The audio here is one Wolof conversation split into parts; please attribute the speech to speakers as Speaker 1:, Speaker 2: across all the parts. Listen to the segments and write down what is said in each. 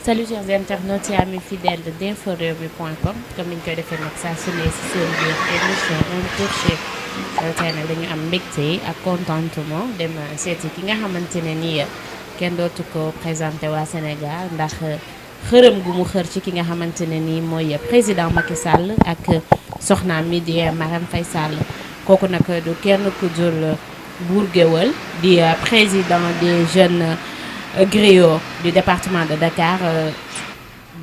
Speaker 1: Salut chers internautes et amis fidèles d'inforéwmi.com comme ni ñu koy defee nag saa su ne si seen biir émission Un Tour Chez tey nag dañu am mbégte ak contentement dem seeti ki nga xamante ne nii kenn dootu ko présenté waa Sénégal ndax xërëm gu mu xër ci ki nga xamante ne nii mooy président Macky Sall ak soxnaam mi di Marème Faye Sall kooku nag du kenn ku dul Bour Gueweul di président des jeunes griots du département de Dakar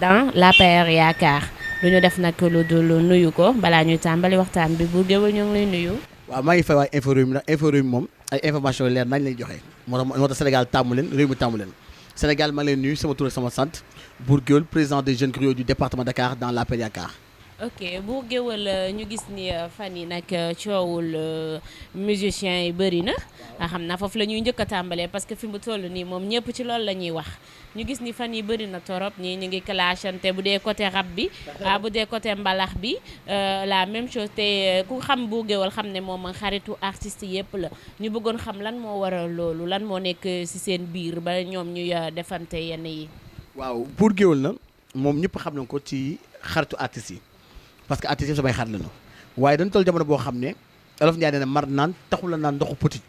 Speaker 1: dans l'APR Yaakaar lu ñu def nag lu dul nuyu ko balaa ñuy tàmbali waxtaan bi Bour Gueweul ñu ngi lay nuyu.
Speaker 2: waaw maa ngi fay waa info réew mi ndax info réew mi moom ay information leer nañ lay joxe moo tax Sénégal tàmmu leen réew mi tàmmu leen Sénégal maa ngi leen nuyu sama tur ak sama sant Bour Gueweul président des jeunes griots du département de Dakar dans l'APR Yaakaar.
Speaker 1: ok Bour Gueweul ñu gis ni fan yi nag coowul musiciens yi bëri na xam naa foofu la ñuy njëkk a tàmbalee parce que fi mu toll nii moom ñëpp ci loolu la ñuy wax ñu gis ni fan yi bëri na torop ñii ñu ngi clashante bu dee côté rap bi bu dee côté mbalax bi la même chose te ku xam Bour Gueweul xam ne moom xaritu artistes yëpp la ñu bëggoon xam lan moo waral loolu lan moo nekk ci seen biir ba ñoom ñuy defante yenn yi.
Speaker 2: waaw Bour Gueweul na moom ñëpp xam nañ ko ci xaritu artistes yi. parce que artistes yëpp samay xarit lañu waaye dañu toll jamono boo xam ne Olof Ndiaye nee na mar naan taxul la naan ndoxu petit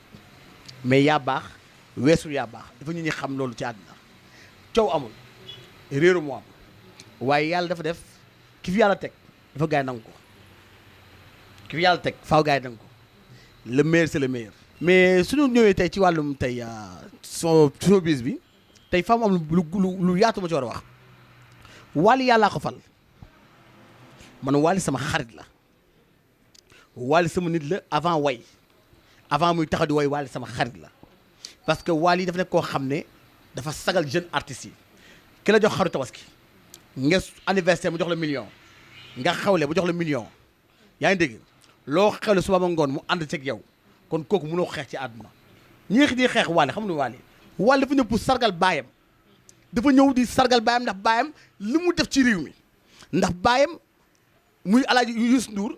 Speaker 2: mais yaa baax weesu yaa baax dafa ñu ñi xam loolu ci àddina coow amul réeru moo am waaye yàlla dafa def ki fi yàlla teg dafa gaay nangu ko ki fi yàlla teg faaw gaay nangu ko le meilleur c'est le meilleur. mais suñu ñëwee tey ci wàllum tey showbiz bi tey faaw mu am lu yaatu ma ci war a wax Wally yàllaa ko fal. man Wally sama xarit la Wally sama nit la avant muy taxaw di way Wally sama xarit la parce que Wally dafa nekk koo xam ne dafa sagal jeune artistes yi ki la jox xaru tabaski nga anniversaire mu jox la million nga xawle bu jox la million yaa ngi dégg loo xewle suba ba ngoon mu ànd ceeg yow kon kooku mënoo xeex ci àdduna ñi di xeex Wally xam nga Wally dafa ñëw pour sargal baayam dafa ñëw di sargal baayam ndax baayam li mu def ci réew mi ndax baayam muy Alaaji Youssou Ndour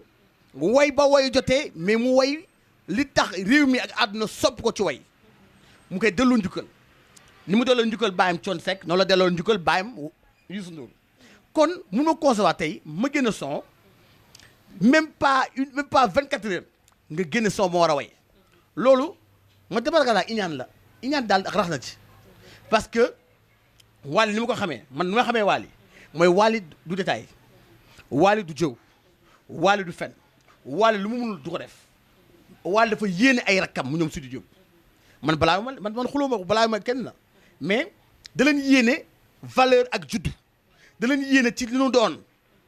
Speaker 2: way ba way jotee mais mu way li tax réew mi ak àdduna sopp ko ci way mu koy delloo njukkal ni mu delloo njukkal baayam Thione Seck noonu la delloo njukkal baayam Youssou Ndour kon mun ma concevoir tey ma génn son même pas 24 heures nga génn son moo war a way loolu ma demarga daal iñaan daal ak rax na ci parce que Wally ni ma ko xamee man ni ma xamee Wally mooy Wally du détail Wally du jëw Wally du fen Wally lu mu mënul du ko def Wally dafa yéene ay rakkam mu ñoom Sidi Diop man man xuloo ma balaa ma kenn na mais da leen yéene valeur ak juddu da leen yéene ci li ñu doon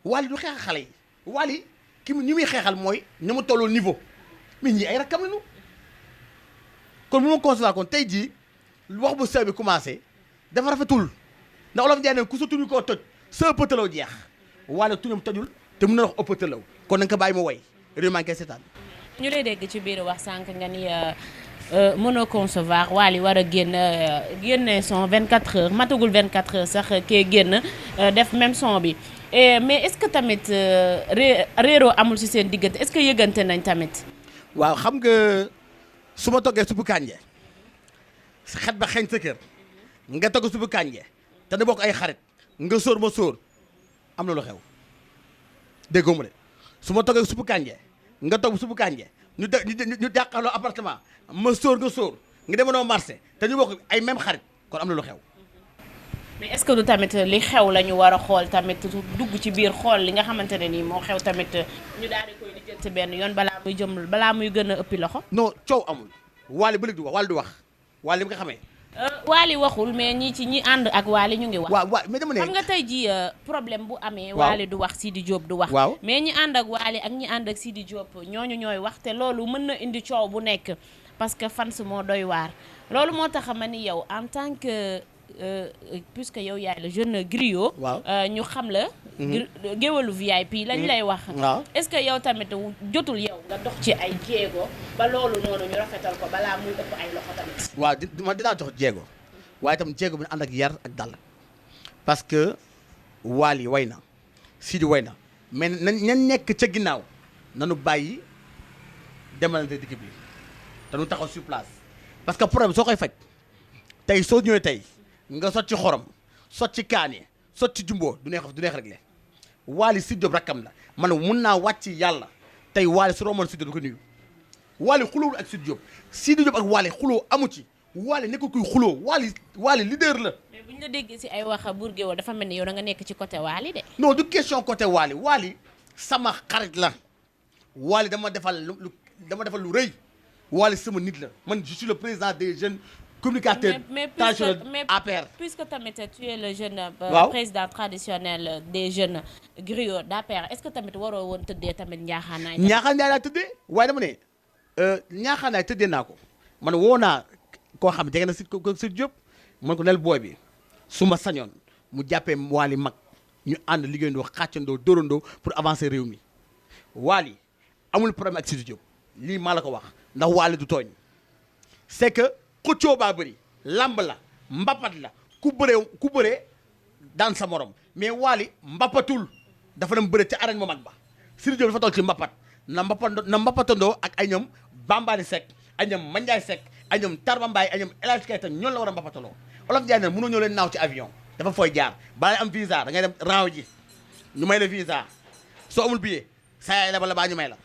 Speaker 2: Wally du xeex xale yi Wally ñi muy xeexal mooy ña mu tolloo niveau mais ñii ay rakkam lañu kon bu ma constaté kon tey jii wax bu sew bi commencé dafa rafetul ndax Olof Ndiaye ne ku sa tuñu koo toj sa pëtaloo jeex Wally tuñam tojul te mën na wax ëppatalaw kon na nga ko bàyyi mu way réew maa ngi koy seetaan.
Speaker 1: ñu lay dégg ci biir wax sànq nga ni mënoo concevoir Wally war a génne son 24 heures matagul 24 heures sax kee génn def même son bi mais est-ce que tamit réeroo amul ci seen diggante est-ce que yëgante nañ tamit.
Speaker 2: waaw xam nga su ma toggee suppu kànje xet ba xeeñ sa kër nga togg suppu kànje te da bokk ay xarit nga sóor ma sóor am na lu xew. déggoo ma de su ma toggee suppu kànje nga togg suppu kànje ñu jàkkaarloo appartement ma sóor nga sóor nga demanoo marché te ñu bokk ay même xarit kon am na lu xew.
Speaker 1: mais est-ce que du tamit li xew la ñu war a xool tamit dugg ci biir xool li nga xamante ne nii moo xew tamit ñu daal di koy lijjanti benn yoon balaa muy gën a ëppi loxo.
Speaker 2: non coow amul Wally ba léegi du wax Wally du wax Wally li nga xamee.
Speaker 1: Wally waxul mais ñi ànd ak Wally ñu ngi wax.
Speaker 2: waaw mais dama ne
Speaker 1: xam nga tey jii problème bu amee.
Speaker 2: waaw
Speaker 1: Wally du wax Sidi Diop du wax.
Speaker 2: waaw
Speaker 1: mais ñi ànd ak Wally ak ñi ànd ak Sidi Diop ñooñu ñooy wax te loolu mën na indi coow bu nekk parce que fans moo doy waar. loolu moo tax ma ni yow en tant que puisque yow yaay la jeune griot.
Speaker 2: waaw
Speaker 1: ñu xam la. géwalu VIP lañ lay wax.
Speaker 2: waaw
Speaker 1: est-ce que yow tamit jotul yow nga dox ci ay jéego ba loolu noonu ñu rafetal ko balaa muy ëpp ay loxo tamit.
Speaker 2: waaw man dinaa dox jéego waaye itam jéego bi ànd ak yar ak dal parce que Wally way na Sidi way na mais nañ nekk ca ginnaaw nanu bàyyi demalante dikk bi dañu taxaw sur place parce que problème soo koy faj tey soo ñëwee tey nga sot ci xorom sot ci kaani sotti jumbo du neex réglé Wally Sidy Diop rakkam la man mun naa wàcc yàlla tey Wally su romoon Sidy Diop du ko nuyu Wally xulóowul ak Sidy Diop ak Wally xulóo amu ci Wally nekkul kuy xulóo Wally leader la.
Speaker 1: mais bu ñu la déggee si ay wax burge woo dafa mel ni yow da nga nekk ci côté Wally de.
Speaker 2: non du question côté Wally sama xarit la Wally dama defal lu rëy Wally sama nit la man je suis le président des jeunes communicateurs traditionnels APR.
Speaker 1: puisque tamit tu es le jeune président traditionnel des jeunes griots d'APR est-ce que tamit waroo woon tëddee tamit njaaxaanaay.
Speaker 2: njaaxaanaay laa tëddee waaye dama ne njaaxaanaay tëddee naa ko man woo naa koo xam jege na Sidy Diop man ko nel booy bi su ma sañoon mu jàppee Wally mag ñu ànd liggéeyandoo xàccandoo dóorandoo pour avancer réew mi Wally amul problème ak Sidy Diop lii maa la ko wax ndax Wally du tooñ c'est que xëccoo baa bëri lamb la mbapat la ku bëree daan sa morom mais Wally mbapatul dafa dem bëre ca arène ma mag ba Sidy Diop dafa toll ci mbapat na mbapatandoo ak ay ñoom Bambali Seck ay ñoom Mandiaye Seck ay ñoom Tarba Mbaye ay ñoom El Hadj Keita ñoonu la war a mbapataloo Olof Ndiaye ne mënoo ñëw leen naaw ci avion dafa fooy jaar balaa am visa da ngay dem raaw ji ñu may la visa soo amul billet saa yaay la bala baa ñu may la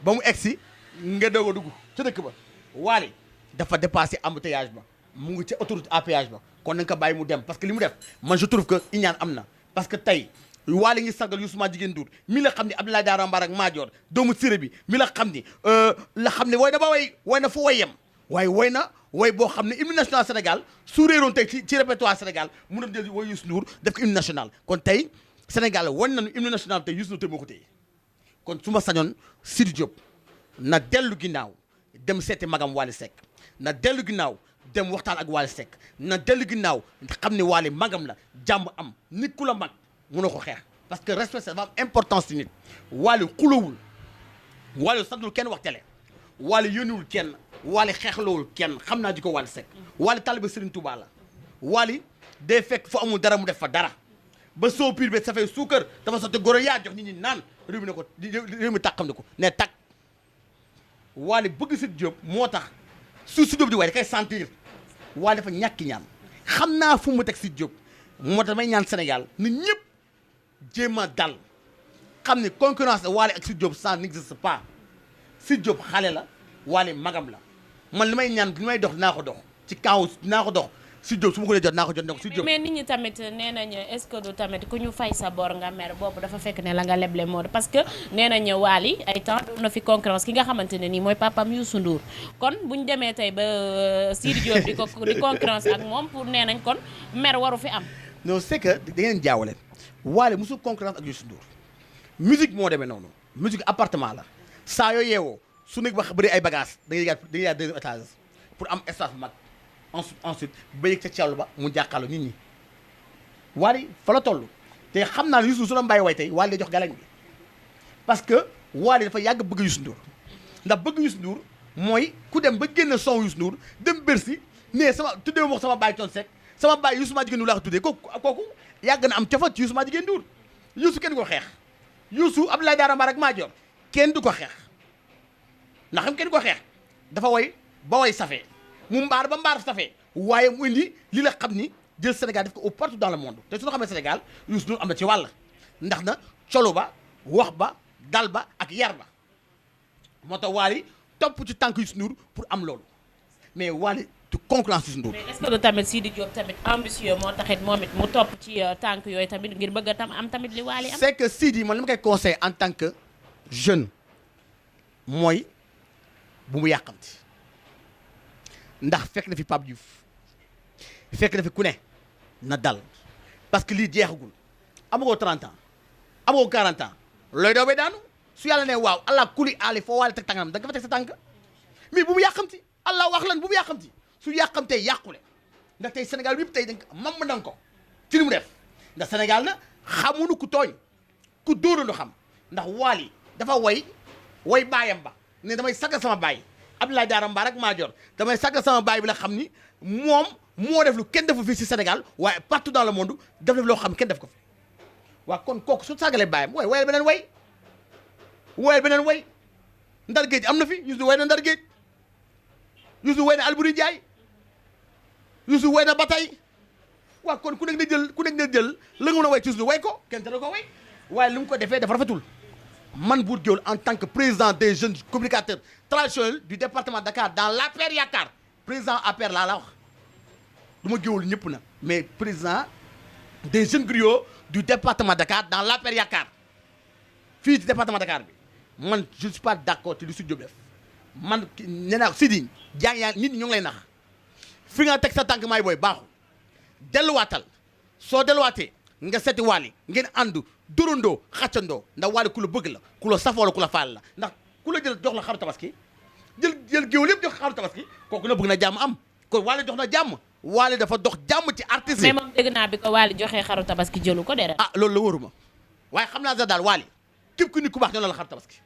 Speaker 2: ba mu egsi nga doog a dugg ca dëkk ba Wally dafa dépassé embouteillage ba mu ngi ca autoroute à péage ba kon na nga ko bàyyi mu dem parce que li mu def man je trouve que iñaan am na parce que tey Wally ngi sargal Youssou jigéen Ndour mi la xam ne Abdoulaye Daara Mbar ak Madior doomu Siré bi mi la xam ni woy na ba woy na fu woy yem waaye woy na woy boo xam ne hymne national Sénégal su réeroon tey ci répertoire Sénégal mu dem jël woy Youssou Ndour def ko hymne national kon tey Sénégal wan nañu hymne national tey Youssou Ndour tey moo ko téye kon su ma sañoon Sidy Diop na dellu ginnaaw dem seeti magam Wally Seck na dellu ginnaaw dem waxtaan ak Wally Seck na dellu ginnaaw xam ne Wally magam la jàmm am nit ku la mag mënoo ko xeex parce que respect dafa am importance ci nit Wally xulawul Wally santul kenn wax télé Wally yónniwul kenn Wally xeexlawul kenn xam naa ji ko Wally Seck Wally taalibe Serigne Touba la Wally day fekk fu amul dara mu def fa dara ba soo piir be safee suukar dafa sotti goro yaa jox nit ñi naan réew mi ne ko réew mi tàqam ne ko ne tàq Wally bëgg Sidy Diop moo tax su Sidy Diop di waaye da koy sentir Wally dafa ñàkki ñaan xam naa fu mu teg Sidy Diop moo tax damay ñaan Sénégal nit ñëpp jéem a dal xam ne concurrence la Wally ak Sidy Diop ça n'existe pas Sidy Diop xale la Wally magam la man li may ñaan li may dox dinaa ko dox ci kaw dinaa ko dox Sidy Diop su ma ko dee jot naa ko jot ne ko Sidy Diop
Speaker 1: mais nit ñi tamit nee nañu est-ce que du tamit ku ñu fay sa bor nga mer boobu dafa fekk ne la nga leble moo parce que nee nañu Wally ay temps doon na fi concurrence ki nga xamante ne nii mooy papam Youssou Ndour kon bu ñu demee tey ba Sidy Diop di concurrence ak moom pour nee nañ kon mer waru fi am.
Speaker 2: non c'est que da ngeen jaawale Wally musul concurrence ak Youssou Ndour musique moo demee noonu musique appartement la saa yoo yeewoo su nekk ba bëri ay bagages da ngay yàgg deuxième étage pour am espace bu mag ensuite ba yëg ca Thiaw ba mu jàkkaarloo nit ñi Wally fa la toll te xam naa ne Youssou Ndour su la mbàyyi way tey Wally day jox galañ bi parce que Wally dafa yàgg bëgg Youssou Ndour ndax bëgg Youssou Ndour mooy ku dem ba génn son Youssou Ndour dem Bercy ne sama tuddee ma sama baay Thione Seck sama baay Youssou jigéen Ndour laa ko tuddee kooku yàgg na am cofa ci Youssou jigéen Ndour Youssou kenn du ko xeex Youssou Abdoulaye Daara Mbar ak Madior kenn du ko xeex ndax xam kenn du ko xeex dafa woy ba woy safee mu mbaar ba mbaar safee waaye mu indi li la xam ni jël Sénégal def ko au partout dans le monde te su ñu xamee Sénégal Youssou Ndour am na ci wàll ndax na colo ba wax ba dal ba ak yar ba moo tax Wally topp ci tànk Youssou Ndour pour am loolu mais Wally du concurrence Youssou Ndour.
Speaker 1: mais est-ce que tamit Sidy Diop tamit ambitieux moo taxit moom it mu topp ci tànk yooyu tamit ngir bëgg a tam am tamit li Wally am.
Speaker 2: c'est que Sidy man li ma koy conseillé en tant que jeune mooy bu mu yàqamti ndax fekk na fi Pape Diouf fekk na fi ku ne na dal parce que lii jeexagul amagoo 30 ans amagoo 40 ans looy doo bay daanu su yàlla ne waaw allah kuli aali foo Wally teg tànkam da nga fa teg sa tànk mais bu mu yàqamti allah wax lan bu mu yàqamti su yàqamtee yàqule ndax tey Sénégal bi yëpp tey danga mam nanga ko ci li mu def ndax Sénégal na xamuñu ku tooñ ku dóoranu xam ndax Wally dafa woy baayam ba ne damay saggal sama baay Abdoulaye Daara Mbar ak Madior damay saggal sama baay bi la xam ni moom moo def lu kenn defu fii si Sénégal waaye partout dans le monde def loo xam kenn def ko fi waaw kon kooku su sàggalee baayam woyal beneen way ndar géej am na fi Youssou way na ndar géej Youssou way na Alboury Ndiaye Youssou way na Batay waaw kon ku nekk na jël la nga mën a way ci suñu way ko kenn te ko way waaye lu mu ko defee dafa rafetul man Bour Gueweul en tant que président des jeunes communicateurs traditionnels du département de Dakar dans l'APR Yaakaar président APR laa la wax du ma géwul ñëpp na mais président des jeunes griots du département de Dakar dans l'APR Yaakaar fii ci département de Dakar bi man je ne suis pas d'accord ci lu Sidy Diop def man nee naa Sidy yaa nit ñi ñu ngi lay nax fi nga teg sa tànk maay booy baaxul delluwaatal soo delluwaatee nga seeti Wally ngeen àndu dorondoo xàccandoo ndax Wally ku la bëgg la ku la safoo la ku la faal la ndax ku la jël jox la xaru tabaski jël géwél yëpp jox xaru tabaski kooku na bëgg na jàmm am kon Wally jox na jàmm Wally dafa dox jàmm ci artiste
Speaker 1: mais moom dégg naa bi ko Wally joxee xaru tabaski jëlu ko dara.
Speaker 2: ah loolu la wóoruma waaye xam naa sax daal Wally képp ku nit ku baax ñoo la xaru tabaski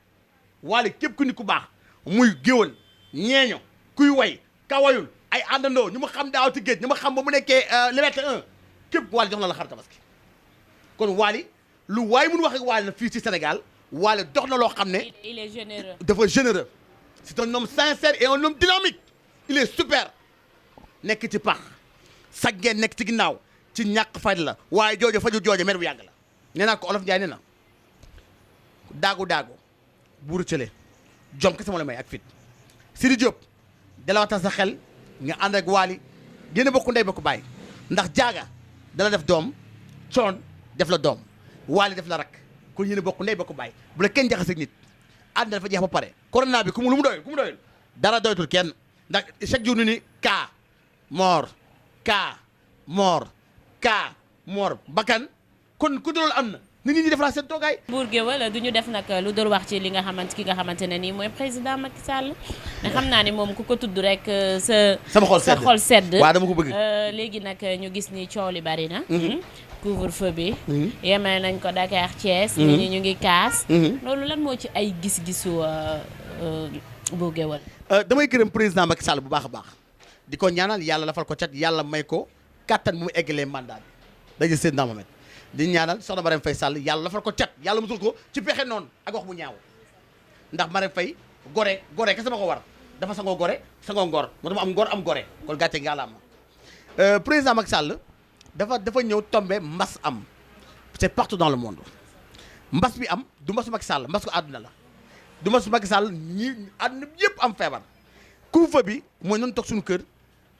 Speaker 2: Wally képp ku nit ku baax muy géwél ñeeño kuy way kawayul ay àndandoo ñu ma xam daaw ci géej ñu ma xam ba mu nekkee Liberté 1 képp Wally jox na la xaru tabaski kon Wally lu waay mun wax ak Wally na fii ci Sénégal Wally dox na loo xam ne
Speaker 1: il est généreux.
Speaker 2: dafa généreux c'est un homme sincère et un homme dynamique il est super nekk ci pax saggeen nekk ci ginnaaw ci ñàkk faj la waaye joojo faju joojo mer bu yàgg la nee naa ko Olof Njaay nee na daagu buuru cële jom kese moo la may ak fit Sidy Diop dalawatal sa xel nga ànd ak Wally yéen a bokk ndey bokk baay ndax jaaga dala def doom coon def la doom Wally def la rak kon yéen a bokk ndey bokk baay bu la kenn jaxaseeg nit àddina dafa jeex ba pare corona bi ku mu lu mu doyul dara doytul kenn ndax chaque jour ni cas mort bakkan kon ku dul am na nit ñi def la seen toogaay.
Speaker 1: Bour Gueweul du ñu def nag lu dul wax ci li nga xamante ki nga xamante ne nii mooy président Macky Sall mais xam naa ni moom ku ko tudd rek
Speaker 2: sama xol sedd waaw dama ko bëgg.
Speaker 1: léegi nag ñu gis ni coow li bari na. couvre-feu bi. yemale nañ ko Dakar Thiès. nit ñi ñu ngi kaas. loolu lan moo ci ay gis-gisu Bour Gueweul.
Speaker 2: damay gërëm président Macky Sall bu baax a baax di ko ñaanal yàlla lafal ko cat yàlla may ko kattan bu mu eggalee mandat bi dañuy seen Mohamed di ñaanal soxna Marème Faye Sall yàlla lafal ko cat yàlla musul ko ci pexe noonu ak wax bu ñaaw ndax Marème Faye gore kese ma ko war dafa sangoo gore sangoo ngor moo tax mu am ngor am gore kon gàcce gi yàlla am président Macky Sall dafa ñëw tombé mbas am c'est partout dans le monde mbas bi am du mbasu Macky Sall mbas ko àdduna la du mbasu Macky Sall ñi àdduna bi yëpp am feebar couvre-feu bi mooy noonu toog suñu kër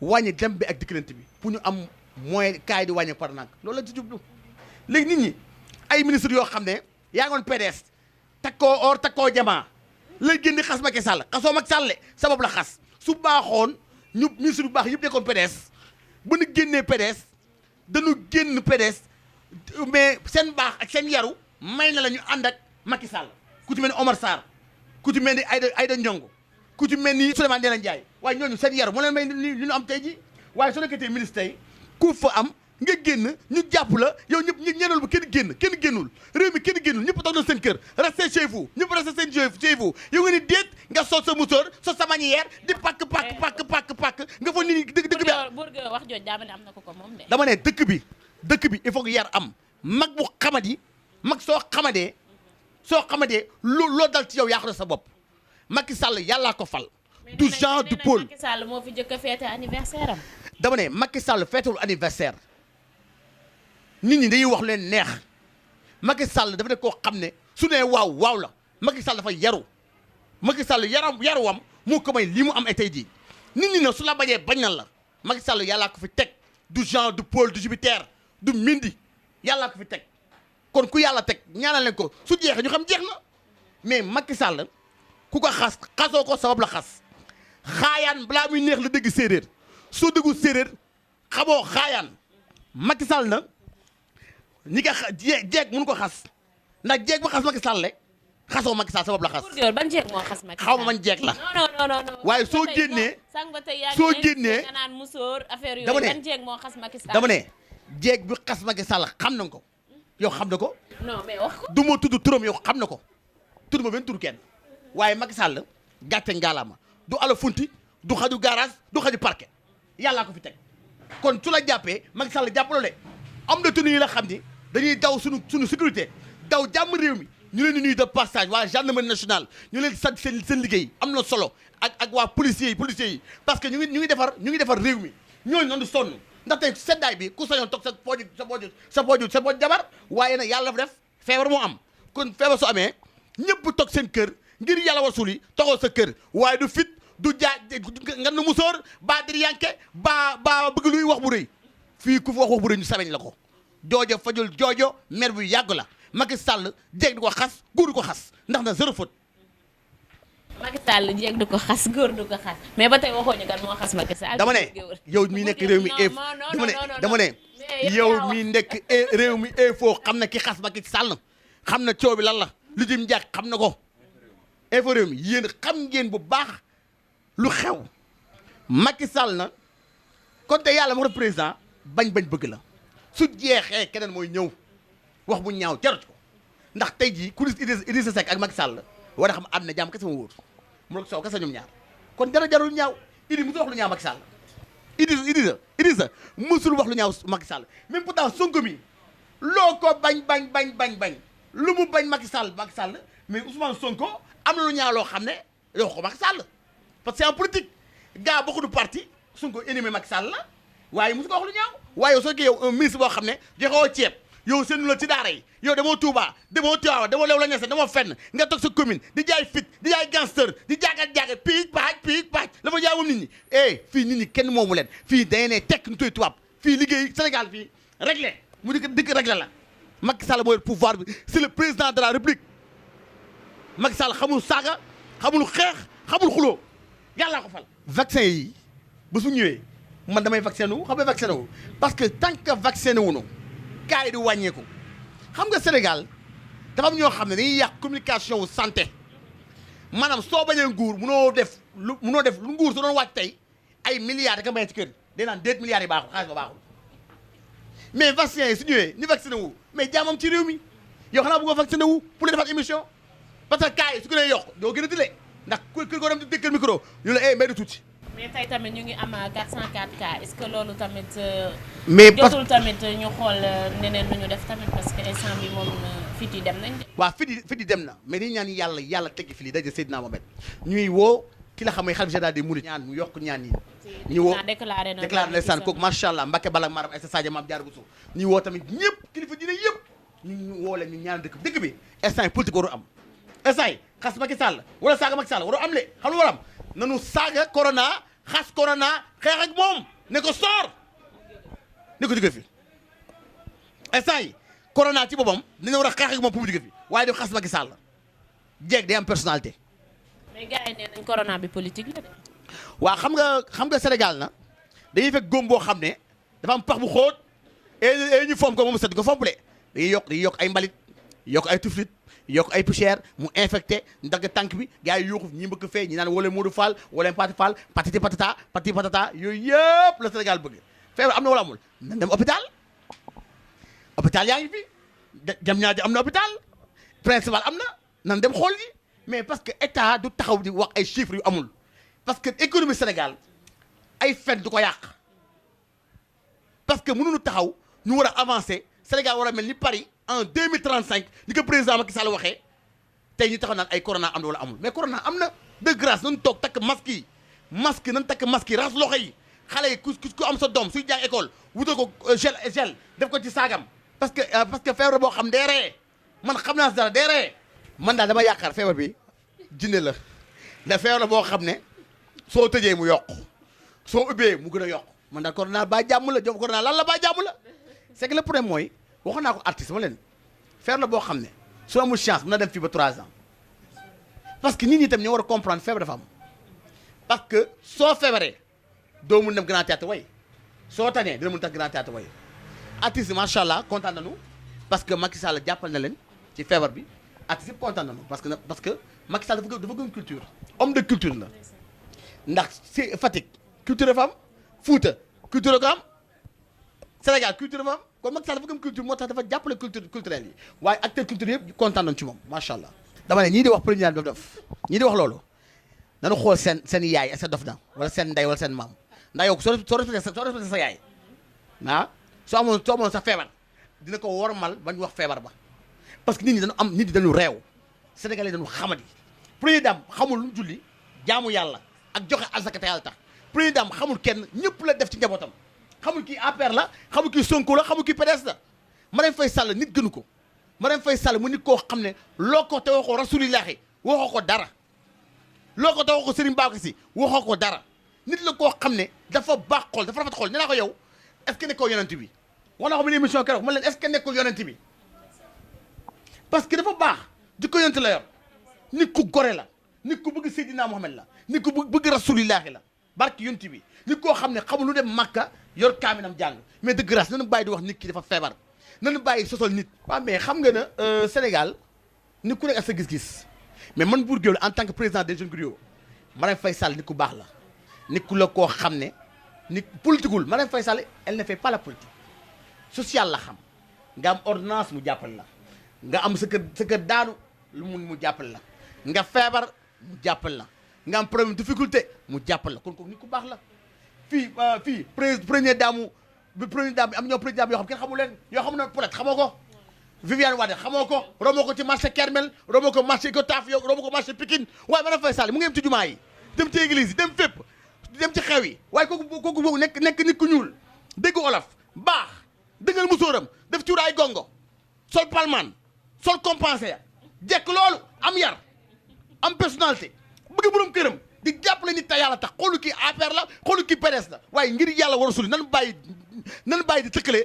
Speaker 2: wàññi dem bi ak dikkante bi pour ñu am moyen kaay di wàññi par nag loolu la ci jublu léegi nit ñi ay ministre yoo xam ne yaa ngoon PDS takkoo or takkoo jamaa lay génn di xas Macky Sall xasoo Macky Sall sabab la xas su baaxoon ñu ministre bu baax yëpp nekkoon PDS bu ñu génnee PDS dañu génn PDS mais seen baax ak seen yaru may na la ñu ànd ak Macky Sall ku ci mel ni Omar Sarr ku ci mel ni Aïda Ndiongo ku ci mel ni Souleymane Ndéné Ndiaye waaye ñooñu seen yaru moo leen may li ñu am tey ji waaye soo nekkatee ministre tey ku fa am nga génn ñu jàpp la yow ñëpp ñeneen ba kenn génnul réew mi kenn génnul ñëpp toog na seen kër resté chez vous ñëpp resté seen chez vous yow nga ni déet nga sol sa musóor sol sa manière di pakk nga foog nit ñi dëkk bi
Speaker 1: Bour Gueweul wax jooju daa ma ne am na ko moom de.
Speaker 2: dama ne dëkk bi il faut que yar am mag bu xamadi mag soo xamadee loo dal ci yow yaa xam sa bopp Macky Sall yàllaa ko fal du Jean du Paul
Speaker 1: Macky Sall moo fi jëkk a feete anniversaire am.
Speaker 2: dama ne Macky Sall feetul anniversaire nit ñi dañuy wax leen neex Macky Sall dafa ne koo xam ne su nee waaw la Macky Sall dafa yaru Macky Sall yaruwam moo ko may lii mu am ay tey jii nit ñi nag su la bañee bañ na la Macky Sall yàllaa ko fi teg du Jean du Paul du Jupiter du Mindi yàllaa ko fi teg kon ku yàlla teg ñaanal leen ko su jeexee ñu xam jeex na mais Macky Sall ku ko xasoo ko sabab la xas xaayaan balaa muy neex la dégg séeréer soo déggu séeréer xamoo xaayaan Macky Sall na ñi nga jeeg mënu ko xas ndax jeeg ba xas Macky Sall rek xasoo Macky Sall sabab la xas.
Speaker 1: Bour Gueweul ban jeeg moo xas Macky Sall
Speaker 2: xaw ma man jeeg la.
Speaker 1: non
Speaker 2: waaye soo génnee
Speaker 1: nga naan musóor affaire yooyu
Speaker 2: dama ne
Speaker 1: ban jeeg moo xas Macky Sall.
Speaker 2: dama ne jeeg bi xas Macky Sall xam na ko yow xam na ko.
Speaker 1: non mais wax ko.
Speaker 2: du ma tudd turam yow xam na ko tudd ma benn tur kenn waaye Macky Sall gàcce ngaalaama du ala funti du xaju garage du xaju parquet yàllaa ko fi teg kon su la jàppee Macky Sall jàppaloo le am na tenue yi la xam ni dañuy daw suñu sécurité daw jàmm réew mi ñu leen di nuyu de passage waa gendarmerie nationale ñu leen sant seen liggéey am na solo ak waa policiers yi parce que ñu ngi defar réew mi ñooñu noonu sonn ndax tey seddaay bi ku sañoon toog sa pooj jabar waaye nag yàlla dafa def feebar moo am kon feebar su amee ñëpp toog seen kër ngir yàlla wasul yi toxoo sa kër waaye du fit du nga nu musóor baa dir yanke baa bëgg luy wax bu rëy fii ku fi wax bu rëy ñu sameñ la ko joojo fajul joojo mer bu yàgg la Macky Sall jeeg di ko xas góor di ko xas ndax na zéro faute.
Speaker 1: Macky Sall jeeg du ko xas góor du ko xas mais ba tey waxoo ñu kan moo xas Macky Sall.
Speaker 2: dama ne yow mi nekk réew mi dama ne yow mi nekk réew mi info xam na ki xas Macky Sall xam na coow bi lan la lu jëm njàkk xam na ko info réew mi yéen xam ngeen bu baax lu xew Macky Sall na kon te yàlla moo président bañ bëgg la su jeexee keneen mooy ñëw wax bu ñaaw jarut ko ndax tey jii ku Idrissa Seck ak Macky Sall war a xam am na jàmm kese ma wóor mu la soow kese ñoom ñaar kon dara jarul ñaaw Idi musul wax lu ñaaw Macky Sall Idrissa musul wax lu ñaaw Macky Sall même pourtant Sonko mi loo ko bañ lu mu bañ Macky Sall mais Ousmane Sonko am na lu ñaaw loo xam ne yoo ko Macky Sall parce que c'est en politique gars bokku du parti Sonko ennemi Macky Sall la waaye musu ko wax lu ñaaw waaye yow soo gisee yow un ministre boo xam ne joxewoo ceeb yow seen la ci daara yi yow demoo Touba demoo Tivaouane demoo Léona Niassène demoo fenn nga toog sa commune di jaay fit di jaay gangster di jaagat piic paaj la fa jaay moom nit ñi fii nit ñi kenn moomu leen fii dañu ne tekk nu toy tubaab fii liggéey Sénégal fii réglé mu dikk réglé la Macky Sall mooy pouvoir bi c'est le président de la République Macky Sall xamul saaga xamul xeex xamul xuloo yàllaa ko fal vaccin yi ba su ñëwee man damay vacciné wu xam nga vacciné wu parce que tant que vacciné wu no gars yi di wàññeeku xam nga Sénégal dafa am ñoo xam ne dañuy yàq communication wu santé maanaam soo bañee nguur munoo def lu nguur su doon wàcc tey ay milliards da nga may ci kër day naan 2 milliards yi baaxul xaalis ba baaxul mais vaccin yi su ñëwee ñu vacciné wu mais jaamam ci réew mi yow xanaa bëggoo vacciné wu pour defaat émission parce que cas yi su ko nee yokk doo gën a tile ndax kër koo dem di dëkkal micro ñu la mbay du tuuti.
Speaker 1: mais tey tamit ñu ngi am 404 cas est-ce que loolu tamit.
Speaker 2: mais
Speaker 1: jotul tamit ñu xool neneen lu ñu def tamit parce que instant bi moom fit yi dem nañ de.
Speaker 2: waaw fit yi dem na mais dañu ñaan yàlla teggi fi lii daje Seydina Mohamed ñuy woo ki la xam ne xalifa général des mourides ñaan mu yokk ñaan yi. ñu woo déclaré na saan kooku macha allah Mbacke Bala Maram ay sa Sadio Mame Diarra Bousso ñu woo tamit ñëpp kilifa diine yëpp ñu woo leen ñu ñaan dëkk bi instant yi politique waru am instant yi xas Macky Sall wala saaga Macky Sall waru am le xam lu war am nanu saaga corona xas corona xeex ak moom ne ko soor ne ko jóge fi instant yi corona ci boppam dañu war a xeex ak moom pour mu jóge fi waaye def xas Macky Sall jeeg day am personnalité.
Speaker 1: mais gars yi nee nañ corona bi politique la de.
Speaker 2: waaw xam nga Sénégal na dañuy fekk góom boo xam ne dafa am pax bu xóot et ñu fomm ko moom set ko fompule dañuy yokk ay mbalit yokk ay tuflit yokk ay poussière mu infecté ndagg tànk bi gars yi yuuxu ñi mbëkk fee ñi naan wala Modou Fall wala Pati Fall patati patata yooyu yëpp la Sénégal bëgg feebar am na wala amul nan dem hôpital yaa ngi fi jam ñaaji am na hôpital principal am na nan dem xool gi mais parce que état du taxaw di wax ay chiffres yu amul parce que économie Sénégal ay fen du ko yàq parce que mënuñu taxaw ñu war a avancer Sénégal war a mel ni Paris en 2035 ni ko président Macky Sall waxee tey ñu taxaw naan ay corona am na wala amul mais corona am na de grâce nañu toog takk masque nañu takk masque yi raxas loxo yi xale yi ku am sa doom suy jàng école wutal ko gel def ko ci saagam parce que feebar boo xam dee ree man xam naa si dara dee ree man daal dama yaakaar feebar bi jinne la da feebar la boo xam ne soo tëjee mu yokk soo ubbee mu gën a yokk man daal corona ba jàmm la jom corona lan la ba jàmm la c'est que le problème mooy waxoon naa ko artiste ma leen feebar la boo xam ne soo amul chance mën na dem fii ba 3 ans parce que nit ñi tam ñoo war a comprendre feebar dafa am parce que soo feebaree doo mun dem grand théâtre way soo tanee dina mun tax grand théâtre way artiste macha allah kontaan nañu parce que Macky Sall jàppal na leen ci feebar bi artiste yëpp kontaan nañu parce que Macky Sall dafa gën culture homme de culture la ndax si Fatick culture dafa am Fouta culture ko am Sénégal culture dafa am kon Macky Sall dafa gëm culture moo tax dafa jàppale culture culturelle yi waaye acteur culturel yëpp kontaan nañu ci moom macha allah. dama ne ñii di wax premier dof ñii di wax loolu nanu xool seen yaay est-ce que dof na wala seen ndey wala seen maam ndax yow soo respecté sa yaay soo amoon sa feebar dina ko wormal bañ wax feebar ba parce que nit ñi dañu réew Sénégalais dañu xamadi première dame xamul lu julli jaamu yàlla ak joxe asaka te yàlla tax première dame xamul kenn ñëpp la def ci njabootam xamul kii APR la xamul kii Sonko la xamul kii PDS la Marème Faye Sall nit gënu ko Marème Faye Sall mu nit koo xam ne loo ko te waxoo rasulillahi waxoo ko dara loo ko te waxoo Serigne Babacar Sy waxoo ko dara nit la koo xam ne dafa baax xol dafa rafet xol nee naa ko yow est-ce que nekkoo yonent bi wax naa ko mu émission keroog man leen est-ce que nekkoo yonent bi parce que dafa baax di ko yonent la yor nit ku gore la nit ku bëgg Seydina Mohamed la nit ku bëgg rasulillahi la barki yonent bi nit koo xam ne xamul lu dem Makka yor kaaminam jàng mais de grâce nañu bàyyi di wax nit ki dafa feebar nañu bàyyi sosol nit waaw mais xam nga ne Sénégal nit ku nekk ak sa gis-gis mais man Bour Gueweul en tant que président des jeunes griots Marème Faye Sall nit ku baax la nit ku la koo xam ne nit politiqueul Marème Faye Sall elle ne fait pas la politique sociale la xam nga am ordonnance mu jàppal la nga am sa kër daanu lu mu jàppal la nga feebar mu jàppal la nga am problème difficulté mu jàppal la kon nit ku baax la fii première dame bi am ñoo première dame yoo xam kenn xamu leen yoo xam ne peut-être xamoo ko Viviane Wade xamoo ko romoo ko ci marché Kermel romoo ko marché Icotaf yow romoo ko marché Pikine waaye Marème Faye Sall mu ngi dem ci jumaa yi dem ci église yi dem fépp dem ci xew yi waaye kooku boobu nekk nit ku ñuul dégg olof baax dëggal musóoram def cuuraay gongo sol palman sol compensé ya jekk loolu am yar am personnalité bëgg borom këram di jàppale nit te yàlla tax xoolu kii APR la xoolu kii PDS la waaye ngir yàlla war a suli nan bàyyi di tëkkale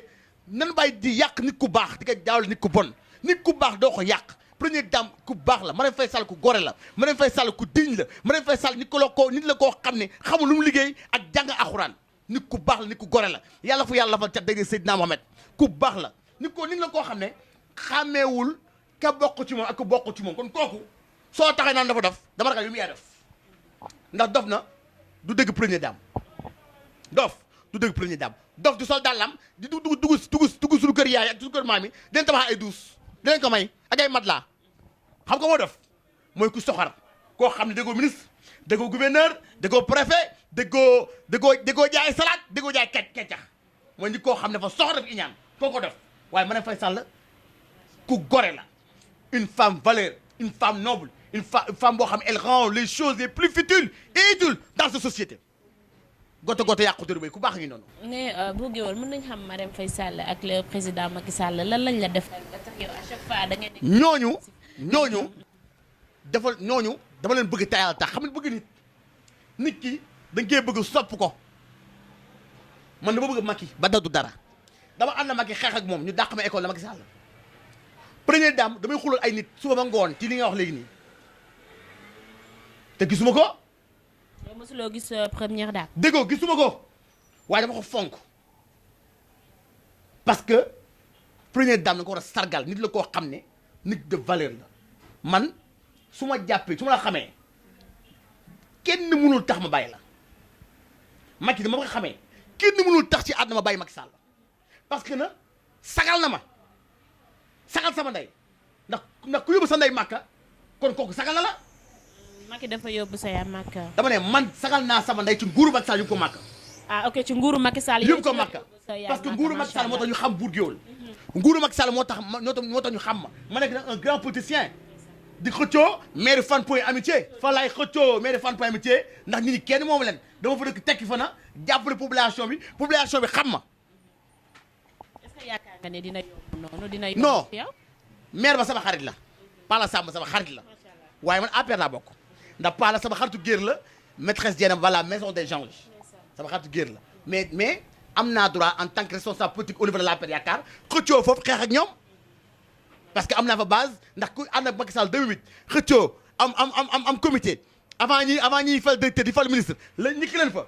Speaker 2: nan bàyyi di yàq nit ku baax di ko jaawale nit ku bon nit ku baax doo ko yàq première dame ku baax la Marème Faye Sall ku gore la Marème Faye Sall ku diñ la Marème Faye Sall nit la koo xam ne xamul lu mu liggéey ak jàng alxuraan nit ku baax la nit ku gore la yàlla fu yàlla lafal cat dégg Seydina Mohamed ku baax la nit la koo xam ne xàmmeewul ka bokk ci moom ak ku bokk ci moom kon kooku soo taxee naan dafa dof dama ragal yu mu yaay def ndax dof na du dëgg première dame dof du dëgg première dame dof du sol dàllam di dugg suñu kër yaay ak suñu kër maam yi dinañ tabax ay douze dinañ ko may ak ay matelas xam nga moo def mooy ku soxar koo xam ne déggoo ministre déggoo gouverneur déggoo préfet déggoo jaay salade déggoo jaay keccax mooy nit koo xam ne fa soxar def iñaan koo ko def waaye Marème Faye Sall ku gore la une femme valeur une femme noble une femme boo xam elle rend les choses les plus futiles et utiles dans cette société goto yàqu dër bay ku baax ngi noonu.
Speaker 1: mais Bour Gueweul mën nañ xam Marème Faye Sall ak le président Macky Sall lan lañ la def ba tax yow à chaque fois da ngay. ñooñu dama leen bëgg tayal tax xam nga bëgg nit ki da nga koy bëgg sopp ko man dama bëgg Macky ba dadu dara dama ànd na Macky xeex ak moom ñu dàq ma école la Macky Sall première dame damay xulal ay nit suba ba ngoon ci li nga wax léegi nii te gisuma ko. yow mosuloo gis première dame.
Speaker 2: déggoo gisuma ko waaye dama ko fonk parce que première dame da nga ko war a sargal nit la koo xam ne nit de valeur la man su ma jàppee su ma la xamee kenn mënul tax ma bàyyi la Macky dama ko xamee kenn mënul tax ci àdduna ma bàyyi Macky Sall parce que na sagal na ma sagal sama ndey ndax ku yóbbu sa ndey Makka kon kooku sagal na la.
Speaker 1: Macky dafa yóbbu sa yaay Makka.
Speaker 2: dama ne man sagal naa sama ndey ci nguuru Macky Sall yóbbu ko Makka.
Speaker 1: ah ok ci nguuru Macky Sall
Speaker 2: yóbbu ko Makka parce que nguuru Macky Sall moo tax ñu xam Bour Gueweul. nguuru Macky Sall moo tax ñu xam ma nekk nag un grand politicien di xëccoo maire Fann Point Amitié fa laay xëccoo maire Fann Point Amitié ndax nit ñi kenn moom leen dama fa dëkk tekki fa na jàppale population bi xam ma.
Speaker 1: est-ce que yaakaar nga ne dina yomb noonu dina yomb.
Speaker 2: non maire ba sama xarit la Pala Samb sama xarit la waaye man APR laa bokk ndax Pala sama xaritu géer la maîtresse Diène ba la maison des anges sama xaritu géer la mais am naa droit en tant que responsable politique au niveau de l'APR yaakaar xëccoo foofu xeex ak ñoom parce que am naa fa base ndax ku ànd ak Macky Sall 2008 xëccoo am comité avant ñuy fal directeur di fal ministre la ñi ki leen fa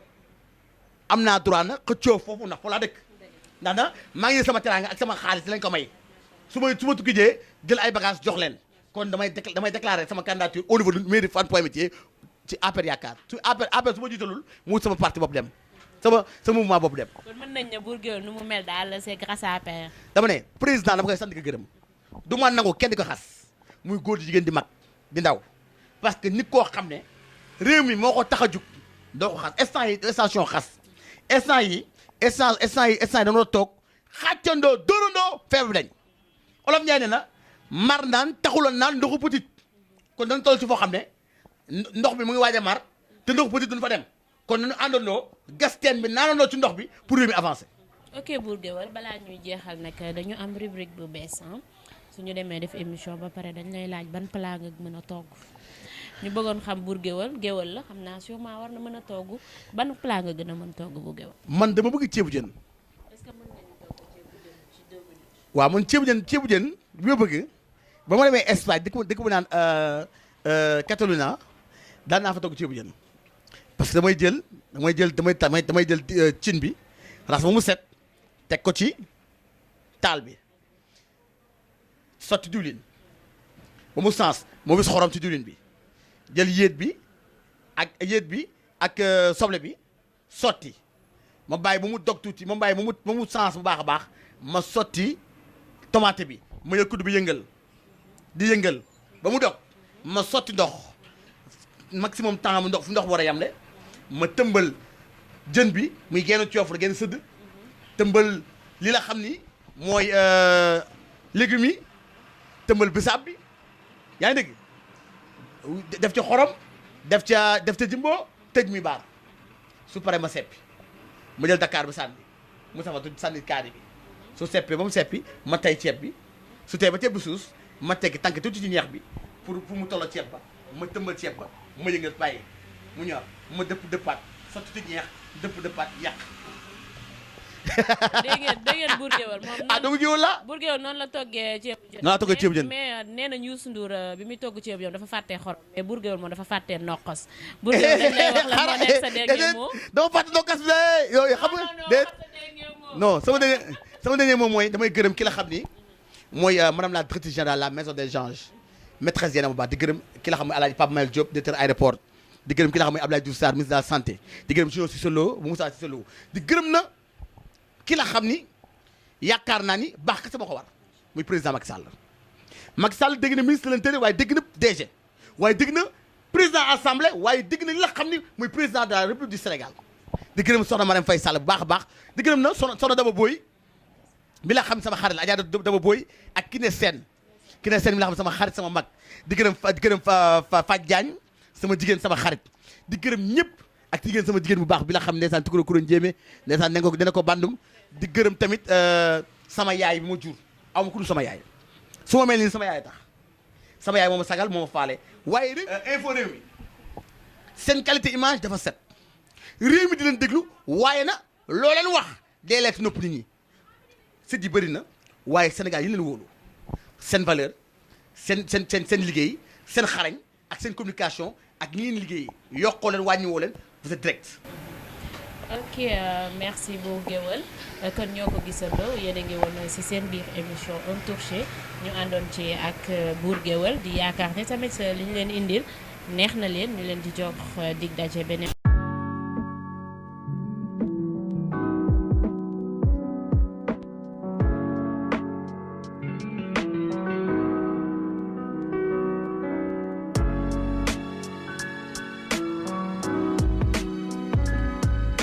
Speaker 2: am naa droit nag xëccoo foofu ndax foofu laa dëkk ndax na maa ngi sama teraanga ak sama xaalis lañ ko may su ma tukki jee jël ay bagages jox leen kon damay déclarer sama candidature au niveau de mairie Fann Point Amitié ci APR yaakaar su APR su ma jiitalul mu wut sama parti bopp dem sama mouvement bopp dem.
Speaker 1: kon mën nañ ne Bour Gueweul nu mu mel daal c'est grâce à APR.
Speaker 2: dama ne président dama koy sant di ko gërëm du ma nangu kenn di ko xas muy góor di jigéen di mag di ndaw parce que nit koo xam ne réew mi moo ko tax a jug doo ko xas instant yi dañoo toog xàccandoo dóorandoo feebar bi dañ olof Ndiaye ne na mar naan taxuloon naan ndoxu petit kon dañu toll ci foo xam ne ndox bi mu ngi waaj a mar te ndoxu petit duñu fa dem kon nañu àndandoo gas teen bi naanandoo ci ndox bi pour réew mi avancer
Speaker 1: ok Bour Gueweul balaa ñuy jeexal nag dañu am rubrique bu bees suñu demee def émission ba pare dañ lay laaj ban plat nga mën a togg ñu bëggoon xam Bour Gueweul géwël la xam naa sûrement war na mën a togg ban plat nga gën a mën togg bu Gueweul.
Speaker 2: man dama bëgg ceebu jën.
Speaker 1: est-ce que mën nañu togg ceebu jën ci 2 minutes.
Speaker 2: waaw man ceebu jën bi ma bëgg ba ma demee Espagne dëkk bu naan Catalunya daan naa fa togg ceebu jën parce que damay jël cin bi raxas ba mu set teg ko ci taal bi sotti diwlin ba mu sens moo wis xorom ci diwlin bi jël yéet bi ak soble bi sotti ma bàyyi ba mu dog tuuti ma bàyyi ba mu sens bu baax a baax ma sotti tomate bi ma jël kudd bi yëngal ba mu dog ma sotti ndox maximum temps ndox fu ndox war a yam le ma tëmbal jën bi muy genn coof la genn sëdd tëmbal li la xam ni mooy légumes yi tëmbal bisaab bi yaa ngi dégg def ca xorom def ca jimbo tëj mi baar su paree ma seppi ma jël Dakar bi sànni mu safa tu sànni kaani bi su seppee ba mu seppi ma tay ceeb bi su tey ba ceeb bi suus ma teggi tànk tuuti ci ñeex bi pour mu tolloo ceeb ba ma tëmbal ceeb ba ma yëngal bàyyi mu ñor ma dëppaat sotti ci ñeex dëppaat yàq.
Speaker 1: dégg ngeen Bour Gueweul moom
Speaker 2: doomu Gueweul la
Speaker 1: Bour Gueweul noonu la toggee ceebu jën.
Speaker 2: noonu la toggee ceebu jën
Speaker 1: mais nee na Youssou Ndour bi muy togg ceebu jën dafa fàttee xorom mais Bour Gueweul moom dafa fàttee nokkos. Bour Gueweul dañ lay wax la moo nekk sa dernier mot.
Speaker 2: dama fàtte nokkos bi de yooyu xam nga déet non sama dernier mot mooy damay gërëm ki la xam ni mooy madame la directrice générale la maison des anges maîtresse Diène Ba di gërëm ki la xam ne Alaaji Pape Mayel Diop directeur aéroport di gërëm ki la xam ne Abdoulaye Diouf Sarr ministre de la santé di gërëm Gino Cissé Lo bu Moussa Cissé Lo di gërëm na ki la xam ni yaakaar naa ni baax ka sama ko war muy président Macky Sall dégg na ministre de l'intérieur waaye dégg na DG waaye dégg na président assemblée waaye dégg na li la xam ni muy président de la république du Sénégal di gërëm soxna Marème Faye Sall bu baax a baax di gërëm na soxna Daba Boy bi la xam sama xarit la Adja Daba Boy ak Kiné Sène mi la xam sama xarit sama mag di gërëm Fatou Diagne sama jigéen sama xarit di gërëm ñëpp ak jigéen sama jigéen bu baax bi la xam ndeysaan tukuro kuron njéemé ndeysaan dina ko bandum di gërëm tamit sama yaay bi ma jur aw ma ku dul sama yaay su ma mel nii sama yaay tax sama yaay moo ma sagal moo ma faale waaye rek info réew mi seen qualité image dafa set réew mi di leen déglu waaye na loo leen wax dee leet nopp nit ñi sit yi bëri na waaye Sénégal yi leen wóolu seen valeur seen liggéey seen xarañ ak seen communication ak ñi ngeen liggéey yokkoo leen wàññiwoo leen vous êtes direct.
Speaker 1: ok merci Bour Gueweul kon ñoo ko gisandoo yéen a ngi woon ci seen biir émission Un Touché ñu àndoon ci ak Bour Gueweul di yaakaar ne tamit li ñu leen indil neex na leen ñu leen di jox dig daje beneen.